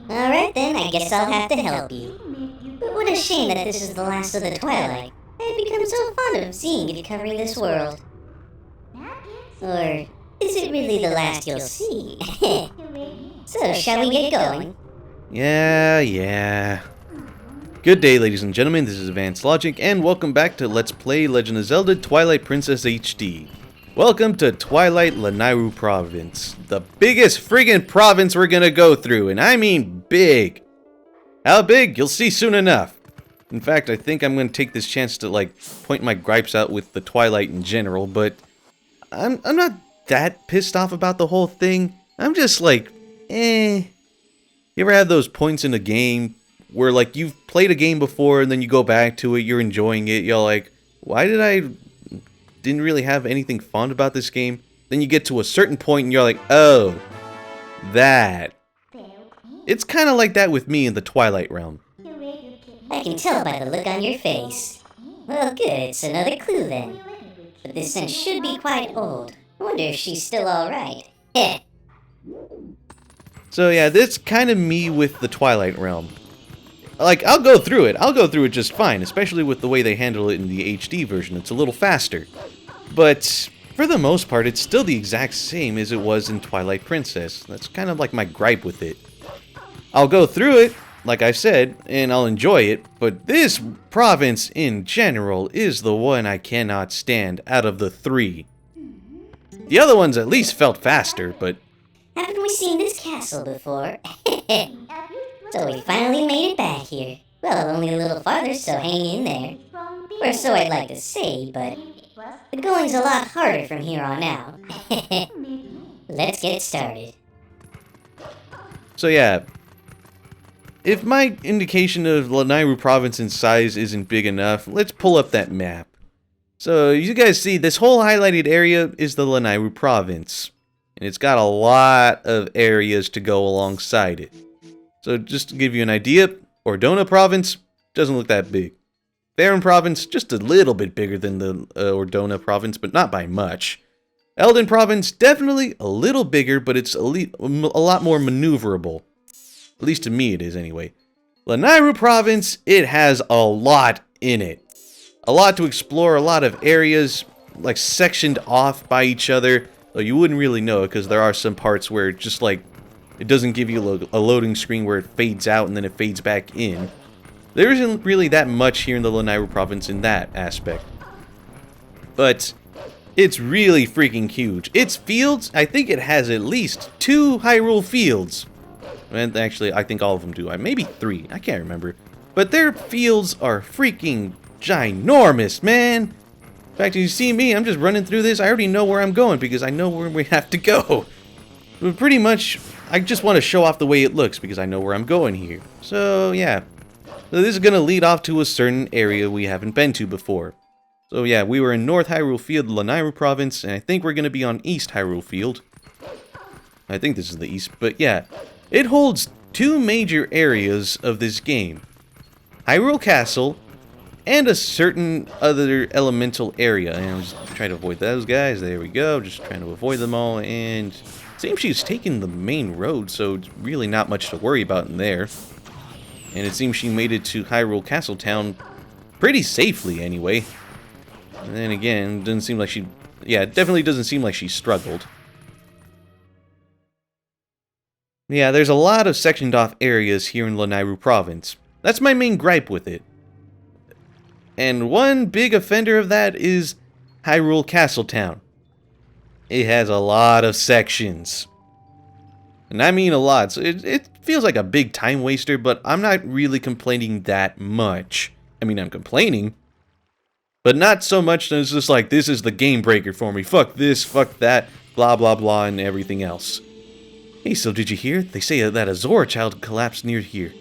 Alright then, I guess I'll have to help you. But what a shame that this is the last of the Twilight. I've become so fond of seeing it covering this world. Or is it really the last you'll see? So, shall we get going? Yeah. Good day, ladies and gentlemen, this is Advanced Logic, and welcome back to Let's Play Legend of Zelda Twilight Princess HD. Welcome to Twilight Lanayru Province, the biggest friggin' province we're gonna go through, and I mean big. How big? You'll see soon enough. In fact, I think I'm gonna take this chance to, point my gripes out with the Twilight in general, but I'm not that pissed off about the whole thing. I'm just You ever have those points in a game where, you've played a game before and then you go back to it, you're enjoying it, you're like, why didn't really have anything fun about this game? Then you get to a certain point and you're like, oh, that. It's kind of like that with me in the Twilight realm. I can tell by the look on your face. Well, good, it's another clue then. But this scent should be quite old. I wonder if she's still alright. Heh. So yeah, that's kind of me with the Twilight realm. I'll go through it just fine, especially with the way they handle it in the HD version. It's a little faster. But for the most part, it's still the exact same as it was in Twilight Princess. That's kind of like my gripe with it. I'll go through it, like I said, and I'll enjoy it, but this province in general is the one I cannot stand out of the three. The other ones at least felt faster, but Haven't we seen this castle before? So we finally made it back here. Well, only a little farther, so hang in there. Or so I'd like to say, but the going's a lot harder from here on out. Let's get started. so yeah. If my indication of Lanayru province in size isn't big enough, let's pull up that map. So you guys see, this whole highlighted area is the Lanayru province. And it's got a lot of areas to go alongside it. So just to give you an idea, Ordona province doesn't look that big. Faerun province, just a little bit bigger than the Ordona province, but not by much. Eldin province, definitely a little bigger, but it's a lot more maneuverable. At least to me it is anyway. Lanayru province, it has a lot in it. A lot to explore, a lot of areas, sectioned off by each other. Though you wouldn't really know it, because there are some parts where just it doesn't give you a loading screen where it fades out and then it fades back in. There isn't really that much here in the Lanayru province in that aspect. But it's really freaking huge. Its fields, I think it has at least 2 Hyrule fields. And actually, I think all of them do. Maybe 3. I can't remember. But their fields are freaking ginormous, man. In fact, you see me, I'm just running through this. I already know where I'm going because I know where we have to go. But pretty much, I just want to show off the way it looks because I know where I'm going here. So, yeah. So this is going to lead off to a certain area we haven't been to before. So, yeah, we were in North Hyrule Field, Lanayru Province, and I think we're going to be on East Hyrule Field. I think this is the East, but yeah. It holds 2 major areas of this game. Hyrule Castle, and a certain other elemental area. And I'm just trying to avoid those guys. There we go. Just trying to avoid them all. And it seems she's taking the main road, so it's really not much to worry about in there. And it seems she made it to Hyrule Castle Town pretty safely anyway. And then again, it doesn't seem like she... Yeah, it definitely doesn't seem like she struggled. Yeah, there's a lot of sectioned off areas here in Lanayru Province. That's my main gripe with it. And one big offender of that is Hyrule Castle Town. It has a lot of sections. And I mean a lot, so it feels like a big time waster, but I'm not really complaining that much. I mean, I'm complaining, but not so much that it's just like, this is the game breaker for me. Fuck this, fuck that, blah blah blah, and everything else. Hey, so did you hear? They say that a Zora child collapsed near here.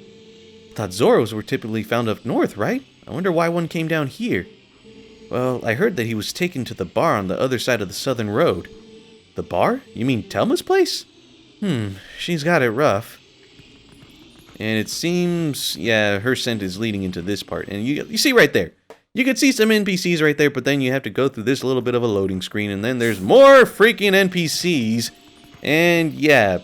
Thought Zoras were typically found up north, right? I wonder why one came down here. Well, I heard that he was taken to the bar on the other side of the southern road. The bar? You mean Telma's place? She's got it rough. And it seems, yeah, her scent is leading into this part. And you see right there. You can see some NPCs right there, but then you have to go through this little bit of a loading screen. And then there's more freaking NPCs. And yeah,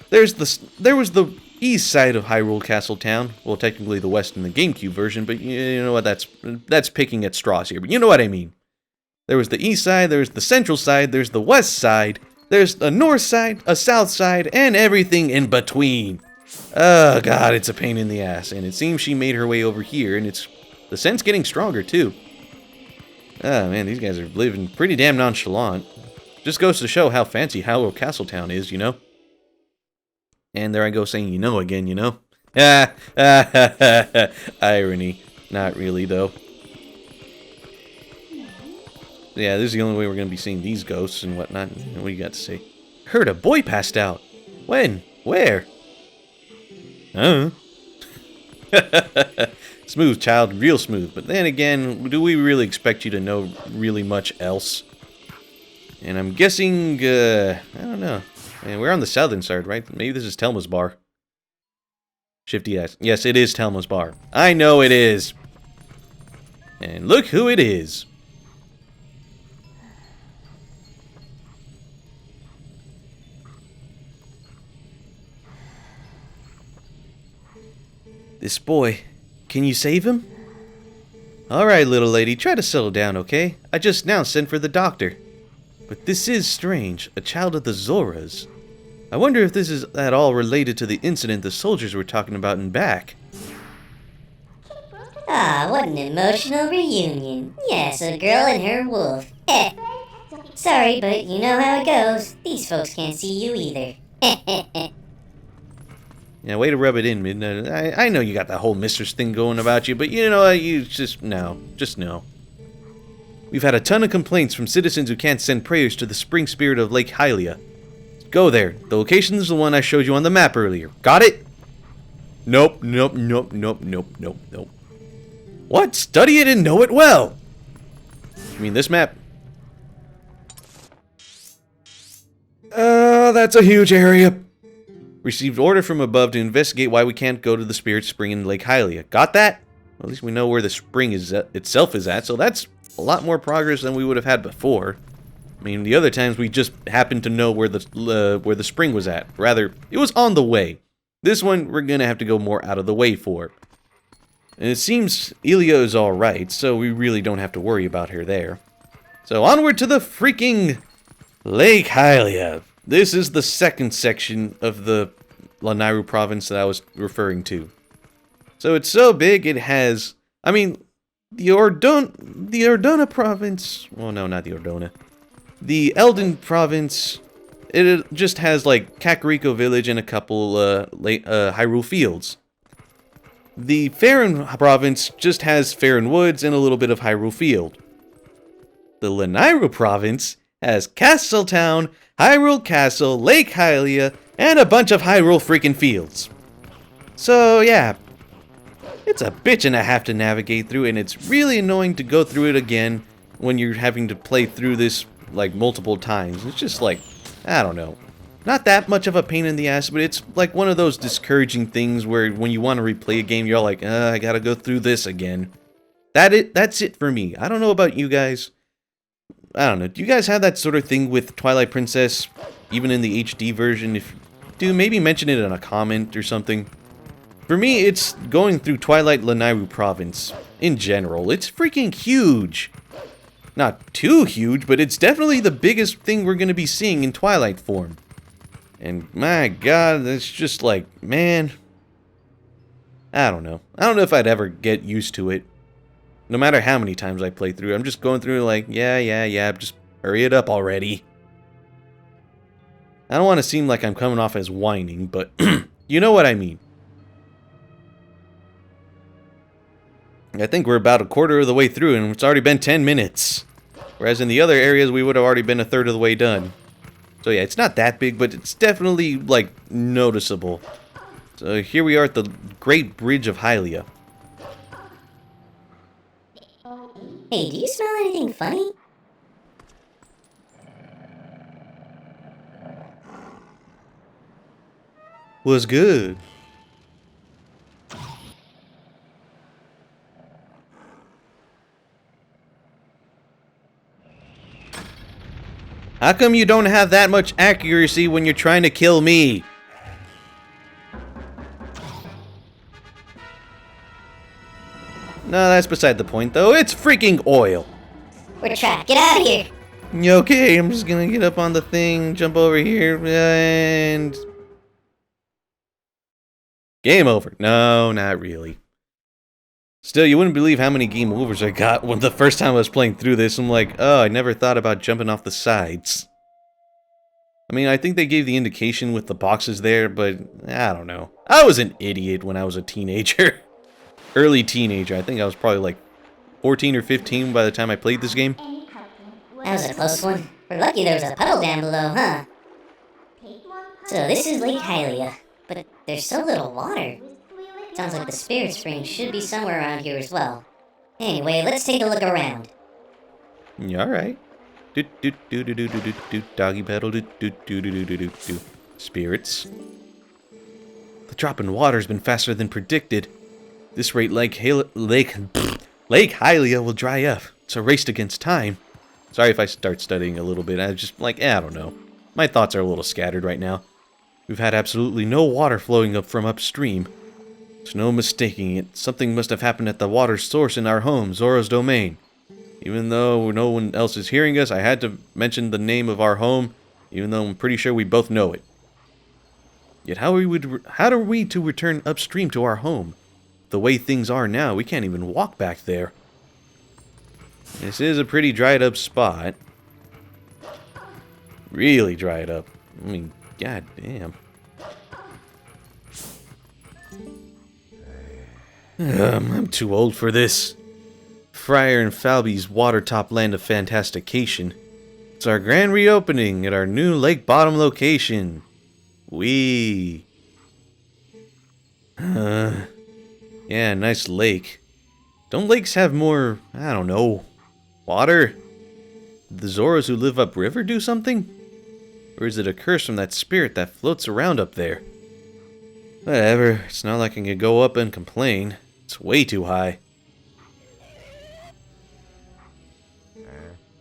there was the east side of Hyrule Castle Town. Well, technically the west in the GameCube version, but you know what? That's picking at straws here. But you know what I mean. There was the east side, there's the central side, there's the west side, there's a north side, a south side, and everything in between. Oh god, it's a pain in the ass. And it seems she made her way over here, and the scent's getting stronger too. Oh man, these guys are living pretty damn nonchalant. Just goes to show how fancy Hyrule Castletown is, you know? And there I go saying, you know, again, you know? Irony. Not really, though. Yeah, this is the only way we're going to be seeing these ghosts and whatnot. What do you got to say? Heard a boy passed out. When? Where? Huh? Smooth, child. Real smooth. But then again, do we really expect you to know really much else? And I'm guessing, I don't know. Man, we're on the southern side, right? Maybe this is Telma's bar. Shifty ass. Yes, it is Telma's bar. I know it is. And look who it is. This boy, can you save him? Alright, little lady, try to settle down, okay? I just now sent for the doctor. But this is strange, a child of the Zoras. I wonder if this is at all related to the incident the soldiers were talking about in back. Ah, what an emotional reunion. Yes, a girl and her wolf. Heh. Sorry, but you know how it goes. These folks can't see you either. Yeah, way to rub it in, Midnight. I know you got that whole mistress thing going about you, but you know, you just no. We've had a ton of complaints from citizens who can't send prayers to the spring spirit of Lake Hylia. Go there. The location is the one I showed you on the map earlier. Got it? Nope. What? Study it and know it well. You mean this map? That's a huge area. Received order from above to investigate why we can't go to the Spirit Spring in Lake Hylia. Got that? Well, at least we know where the spring itself is at, so that's a lot more progress than we would have had before. I mean, the other times we just happened to know where the spring was at. Rather, it was on the way. This one, we're gonna have to go more out of the way for. And it seems Yeeeeeah is alright, so we really don't have to worry about her there. So onward to the freaking Lake Hylia. This is the second section of the Lanayru province that I was referring to. So it's so big, it has... I mean, the Ordona province... Well, no, not the Ordona. The Eldin province, it just has, like, Kakariko village and a couple Hyrule fields. The Faron province just has Faron woods and a little bit of Hyrule field. The Lanayru province has Castle Town, Hyrule Castle, Lake Hylia, and a bunch of Hyrule freaking fields. So, yeah. It's a bitch and a half to navigate through, and it's really annoying to go through it again when you're having to play through this, like, multiple times. It's just like, I don't know. Not that much of a pain in the ass, but it's like one of those discouraging things where when you want to replay a game, you're like, I gotta go through this again. That's it for me. I don't know about you guys. I don't know. Do you guys have that sort of thing with Twilight Princess, even in the HD version? If you do, maybe mention it in a comment or something. For me, it's going through Twilight Lanayru province. In general, it's freaking huge. Not too huge, but it's definitely the biggest thing we're going to be seeing in Twilight form. And my god, it's just like, man, I don't know. I don't know if I'd ever get used to it. No matter how many times I play through, I'm just going through like, yeah, just hurry it up already. I don't want to seem like I'm coming off as whining, but you know what I mean. I think we're about a quarter of the way through, and it's already been 10 minutes. Whereas in the other areas, we would have already been a third of the way done. So yeah, it's not that big, but it's definitely, like, noticeable. So here we are at the Great Bridge of Hylia. Hey, do you smell anything funny? Was good. How come you don't have that much accuracy when you're trying to kill me? No, that's beside the point, though. It's freaking oil. We're trapped. Get out of here. Okay, I'm just gonna get up on the thing, jump over here, and... Game over. No, not really. Still, you wouldn't believe how many game overs I got when the first time I was playing through this. I'm like, oh, I never thought about jumping off the sides. I mean, I think they gave the indication with the boxes there, but I don't know. I was an idiot when I was a teenager. Early teenager. I think I was probably like 14 or 15 by the time I played this game. That was a close one. We're lucky there was a puddle down below, huh? So this is Lake Hylia, but there's so little water. Sounds like the spirit spring should be somewhere around here as well. Anyway, let's take a look around. Yeah, alright. Doggy pedal. Spirits. The drop in water's been faster than predicted. This rate, Lake Hylia will dry up. It's a race against time. Sorry if I start studying a little bit. I just, I don't know. My thoughts are a little scattered right now. We've had absolutely no water flowing up from upstream. There's no mistaking it. Something must have happened at the water source in our home, Zora's domain. Even though no one else is hearing us, I had to mention the name of our home, even though I'm pretty sure we both know it. Yet how are we to return upstream to our home? The way things are now, we can't even walk back there. This is a pretty dried up spot. Really dried up. I mean, god damn. I'm too old for this. Friar and Falby's watertop land of fantastication. It's our grand reopening at our new lake bottom location. Wee. Yeah, nice lake. Don't lakes have more, I don't know, water? Did the Zoras who live upriver do something? Or is it a curse from that spirit that floats around up there? Whatever, it's not like I can go up and complain. It's way too high.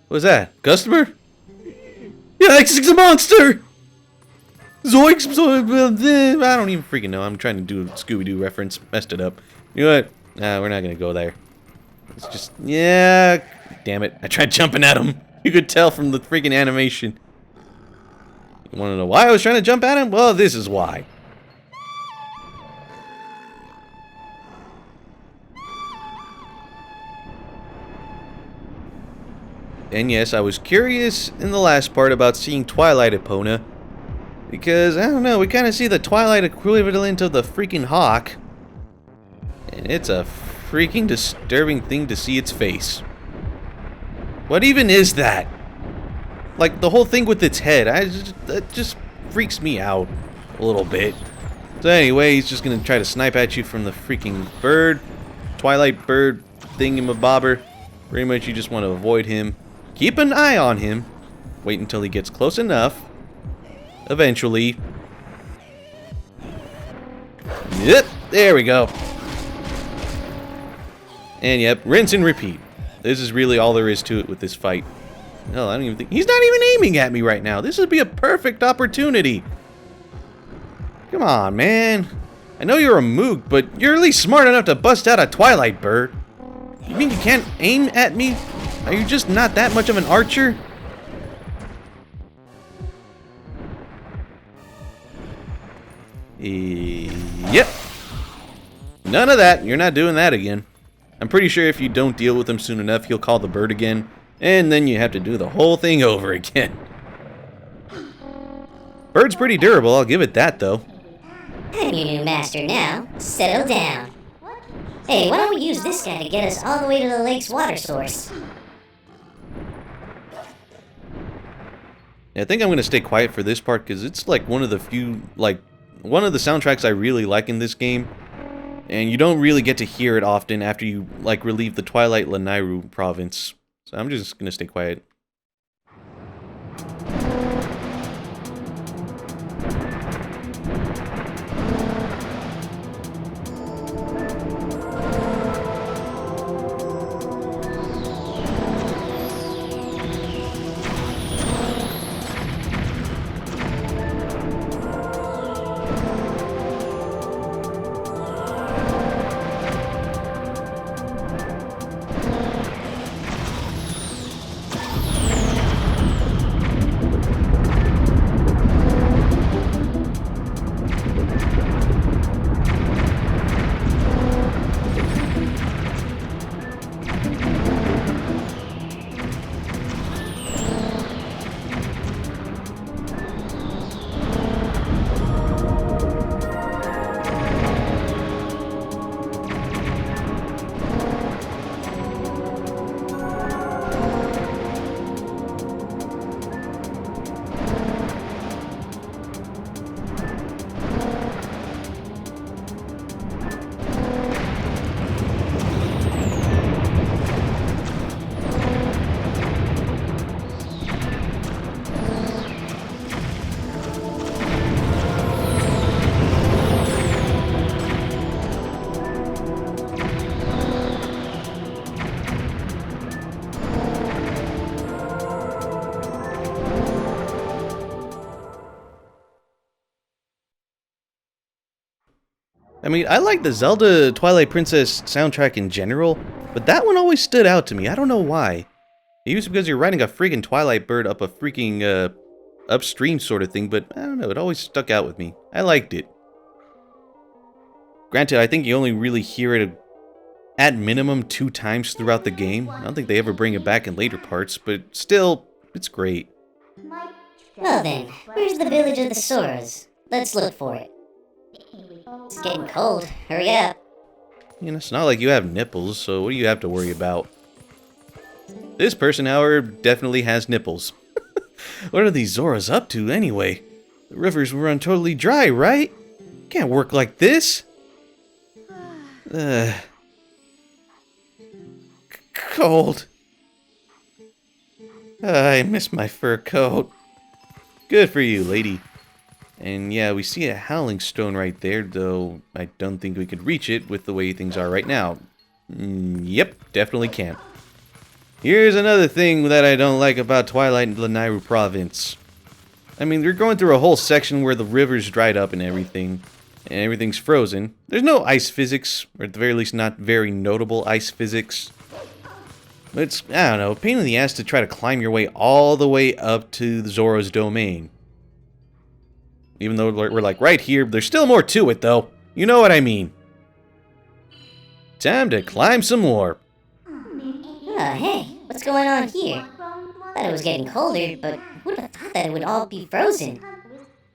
What's that? Customer? Yikes, it's a monster! Zoinks! I don't even freaking know. I'm trying to do a Scooby-Doo reference. Messed it up. You know what? Nah, we're not gonna go there. It's just... Yeah... Damn it. I tried jumping at him. You could tell from the freaking animation. You wanna know why I was trying to jump at him? Well, this is why. And yes, I was curious in the last part about seeing Twilight Epona. Because, I don't know, we kind of see the Twilight equivalent of the freaking hawk. And it's a freaking disturbing thing to see its face. What even is that? Like, the whole thing with its head, that just freaks me out a little bit. So anyway, he's just going to try to snipe at you from the freaking bird. Twilight bird thingamabobber. Pretty much you just want to avoid him. Keep an eye on him. Wait until he gets close enough. Eventually. Yep, there we go. And yep, rinse and repeat. This is really all there is to it with this fight. No, I don't even think... He's not even aiming at me right now. This would be a perfect opportunity. Come on, man. I know you're a mook, but you're at least smart enough to bust out a Twilight bird. You mean you can't aim at me? Are you just not that much of an archer? Yep. None of that. You're not doing that again. I'm pretty sure if you don't deal with him soon enough, he'll call the bird again. And then you have to do the whole thing over again. Bird's pretty durable, I'll give it that, though. I'm your new master now. Settle down. Hey, why don't we use this guy to get us all the way to the lake's water source? I think I'm going to stay quiet for this part because it's like one of the few, one of the soundtracks I really like in this game. And you don't really get to hear it often after you, relieve the Twilight Lanayru province. So I'm just going to stay quiet. I mean, I like the Zelda Twilight Princess soundtrack in general, but that one always stood out to me. I don't know why. Maybe it's because you're riding a freaking Twilight bird up a freaking, upstream sort of thing, but I don't know, it always stuck out with me. I liked it. Granted, I think you only really hear it at minimum 2 times throughout the game. I don't think they ever bring it back in later parts, but still, it's great. Well then, where's the village of the Soras? Let's look for it. It's getting cold. Hurry up. You know, it's not like you have nipples, so what do you have to worry about? This person, however, definitely has nipples. What are these Zoras up to, anyway? The rivers will run totally dry, right? Can't work like this. Cold. I miss my fur coat. Good for you, lady. And yeah, we see a howling stone right there, though I don't think we could reach it with the way things are right now. Yep, definitely can't. Here's another thing that I don't like about Twilight and Lanayru Province. I mean, they're going through a whole section where the river's dried up and everything's frozen. There's no ice physics, or at the very least not very notable ice physics. It's, I don't know, a pain in the ass to try to climb your way all the way up to the Zora's domain. Even though we're like right here, there's still more to it though. You know what I mean. Time to climb some more. Oh, hey, what's going on here? Thought it was getting colder, but would have thought that it would all be frozen.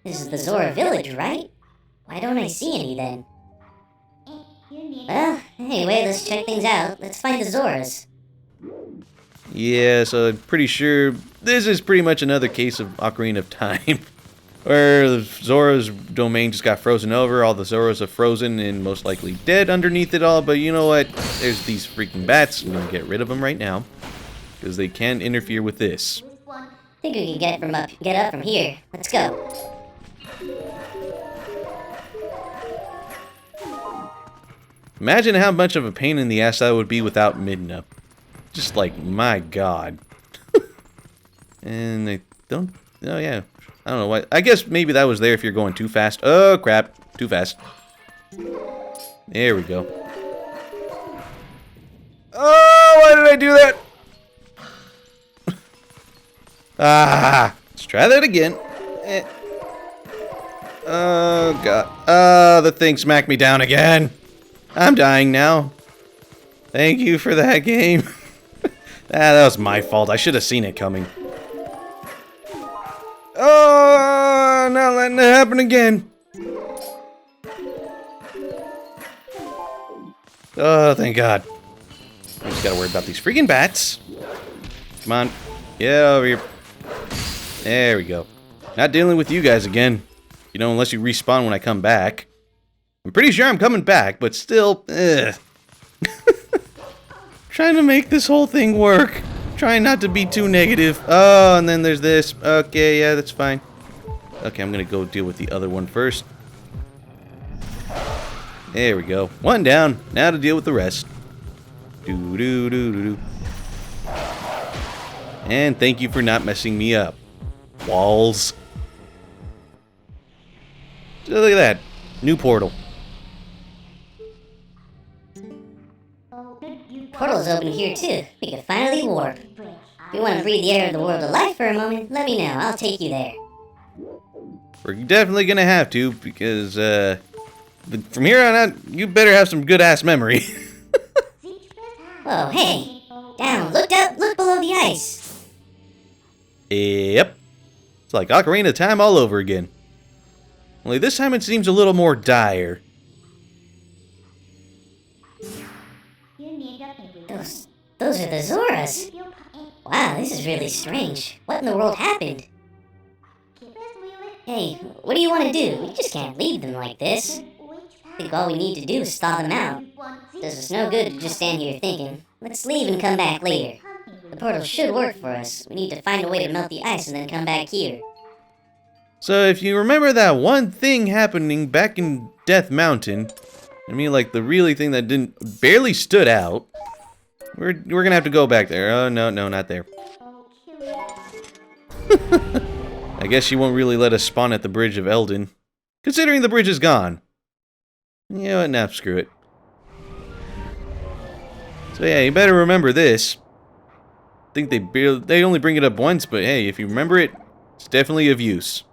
This is the Zora village, right? Why don't I see any then? Well, anyway, let's check things out. Let's find the Zoras. Yeah, so I'm pretty sure this is pretty much another case of Ocarina of Time. Where the Zora's domain just got frozen over, all the Zoras are frozen and most likely dead underneath it all, but you know what? There's these freaking bats. I'm gonna get rid of them right now. Because they can't interfere with this. Think we can get up from here. Let's go. Imagine how much of a pain in the ass that would be without Midna. Just like, my god. And they don't... Oh, yeah. I don't know why. I guess maybe that was there if you're going too fast. Oh, crap. Too fast. There we go. Oh, why did I do that? Let's try that again. Oh, God. Oh, the thing smacked me down again. I'm dying now. Thank you for that game. That was my fault. I should have seen it coming. Oh, not letting it happen again. Oh, thank God. I just gotta worry about these freaking bats. Come on. Get over here. There we go. Not dealing with you guys again. You know, unless you respawn when I come back. I'm pretty sure I'm coming back, but still, trying to make this whole thing work. Trying not to be too negative. Oh, and then there's this. Okay, yeah, that's fine. Okay, I'm gonna go deal with the other one first. There we go. One down. Now to deal with the rest. Do. And thank you for not messing me up. Walls. So look at that. New portal. Portal's open here too. We can finally warp. If you want to breathe the air of the world of life for a moment, let me know. I'll take you there. We're definitely gonna have to, because, from here on out, you better have some good-ass memory. Whoa, hey! Down, look up, look below the ice! Yep. It's like Ocarina of Time all over again. Only this time it seems a little more dire. Those are the Zoras. Wow, this is really strange. What in the world happened? Hey, what do you want to do? We just can't leave them like this. I think all we need to do is thaw them out. Does us no good to just stand here thinking. Let's leave and come back later. The portal should work for us. We need to find a way to melt the ice and then come back here. So if you remember that one thing happening back in Death Mountain, I mean like the really thing that barely stood out, we're gonna have to go back there. Oh no, not there. I guess she won't really let us spawn at the Bridge of Eldin, considering the bridge is gone. You know what? Nah, screw it. So yeah, you better remember this. I think they only bring it up once, but hey, if you remember it, it's definitely of use.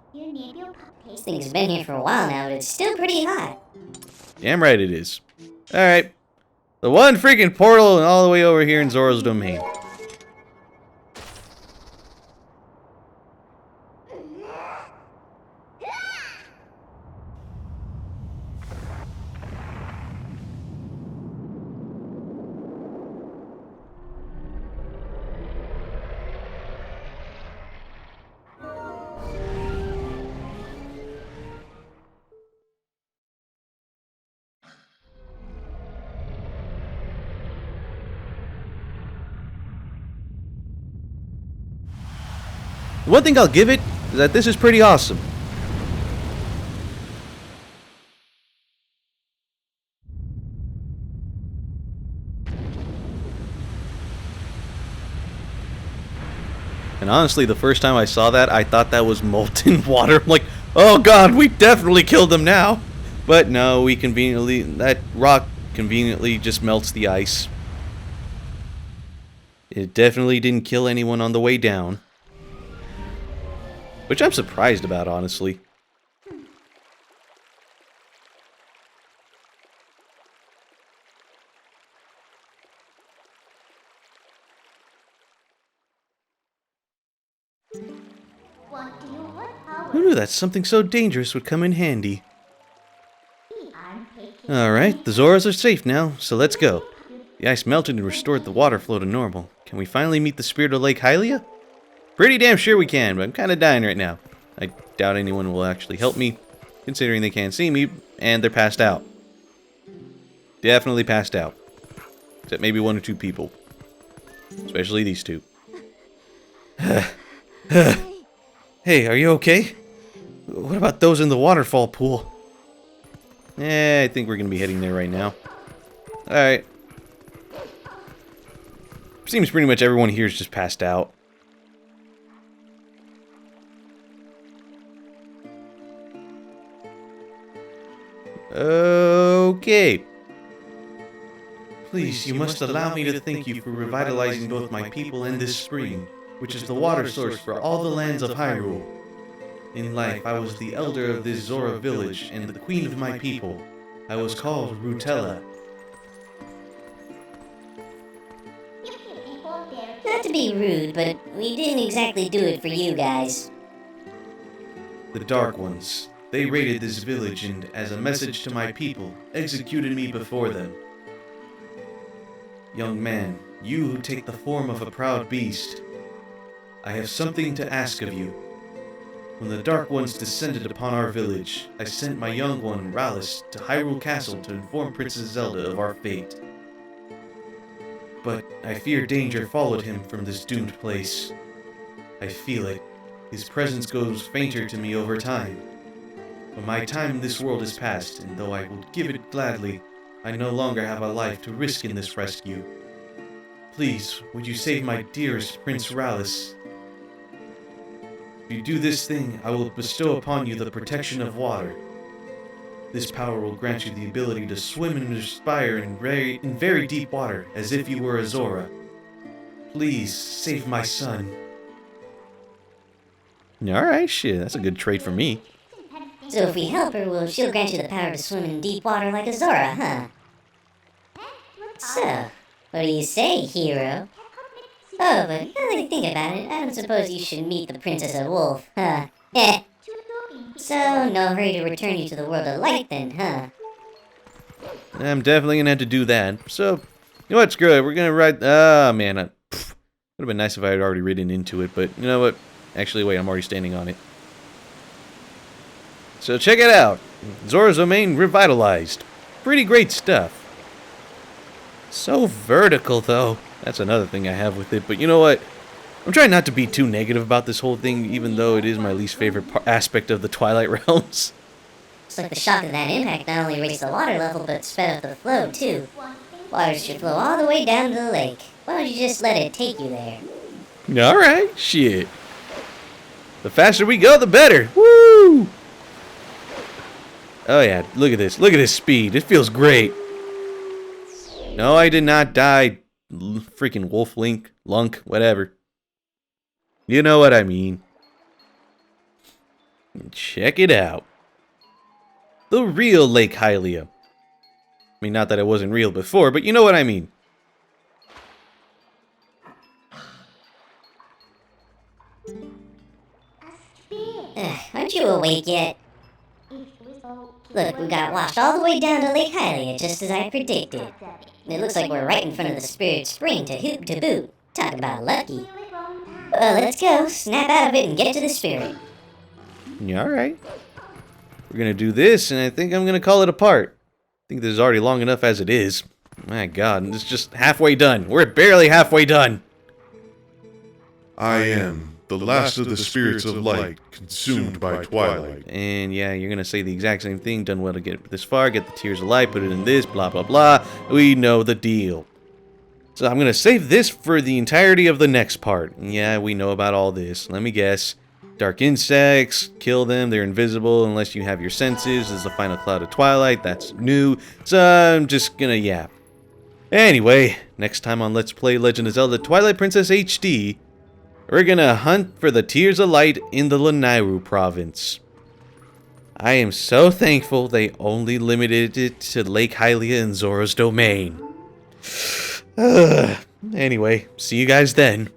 This thing's been here for a while now, but it's still pretty hot. Damn right it is. Alright. The one freaking portal and all the way over here in Zora's domain. The one thing I'll give it is that this is pretty awesome. And honestly, the first time I saw that, I thought that was molten water. I'm like, oh god, we definitely killed them now. But no, that rock conveniently just melts the ice. It definitely didn't kill anyone on the way down. Which I'm surprised about, honestly. Who knew that something so dangerous would come in handy? Alright, the Zoras are safe now, so let's go. The ice melted and restored the water flow to normal. Can we finally meet the spirit of Lake Hylia? Pretty damn sure we can, but I'm kind of dying right now. I doubt anyone will actually help me, considering they can't see me, and they're passed out. Definitely passed out. Except maybe one or two people. Especially these two. Hey, are you okay? What about those in the waterfall pool? I think we're going to be heading there right now. Alright. Seems pretty much everyone here is just passed out. Okay. Please, you must allow me to thank you for revitalizing both my people and this spring, which is the water source for all the lands of Hyrule. In life, I was the elder of this Zora village and the queen of my people. I was called Rutella. Not to be rude, but we didn't exactly do it for you guys. The Dark Ones. They raided this village and, as a message to my people, executed me before them. Young man, you who take the form of a proud beast, I have something to ask of you. When the Dark Ones descended upon our village, I sent my young one, Rallis, to Hyrule Castle to inform Princess Zelda of our fate. But I fear danger followed him from this doomed place. I feel it. His presence grows fainter to me over time. But my time in this world is past, and though I would give it gladly, I no longer have a life to risk in this rescue. Please, would you save my dearest Prince Rallis? If you do this thing, I will bestow upon you the protection of water. This power will grant you the ability to swim and respire in very deep water, as if you were a Zora. Please, save my son. Alright, shit, that's a good trait for me. So if we help her, she'll grant you the power to swim in deep water like a Zora, huh? So, what do you say, hero? Oh, but now that I think about it, I don't suppose you should meet the Princess of Wolf, huh? Heh. So, no hurry to return you to the world of light then, huh? I'm definitely gonna have to do that. So, you know what, screw it, we're gonna ride... Ah, man, would have been nice if I had already ridden into it, but you know what? Actually, wait, I'm already standing on it. So check it out. Zora's domain revitalized. Pretty great stuff. So vertical, though. That's another thing I have with it, but you know what? I'm trying not to be too negative about this whole thing, even though it is my least favorite aspect of the Twilight Realms. Looks like the shock of that impact not only raised the water level, but sped up the flow, too. Water should flow all the way down to the lake. Why don't you just let it take you there? Alright, shit. The faster we go, the better. Woo! Oh yeah, look at this. Look at his speed. It feels great. No, I did not die. Freaking Wolf Link, Lunk, whatever. You know what I mean. Check it out. The real Lake Hylia. I mean, not that it wasn't real before, but you know what I mean. Aren't you awake yet? Look, we got washed all the way down to Lake Hylia, just as I predicted. It looks like we're right in front of the Spirit Spring to hoop to boot. Talk about lucky. Well, let's go, snap out of it, and get to the Spirit. Yeah, alright. We're gonna do this, and I think I'm gonna call it a part. I think this is already long enough as it is. My god, it's just halfway done. We're barely halfway done. I am the last of the spirits of light, consumed by Twilight. And yeah, you're gonna say the exact same thing. Done well to get this far, get the tears of light, put it in this, blah blah blah. We know the deal. So I'm gonna save this for the entirety of the next part. Yeah, we know about all this. Let me guess. Dark insects, kill them, they're invisible unless you have your senses. This is the final cloud of Twilight, that's new. So I'm just gonna yap. Anyway, next time on Let's Play Legend of Zelda Twilight Princess HD, we're gonna hunt for the Tears of Light in the Lanayru province. I am so thankful they only limited it to Lake Hylia and Zora's domain. Anyway, see you guys then.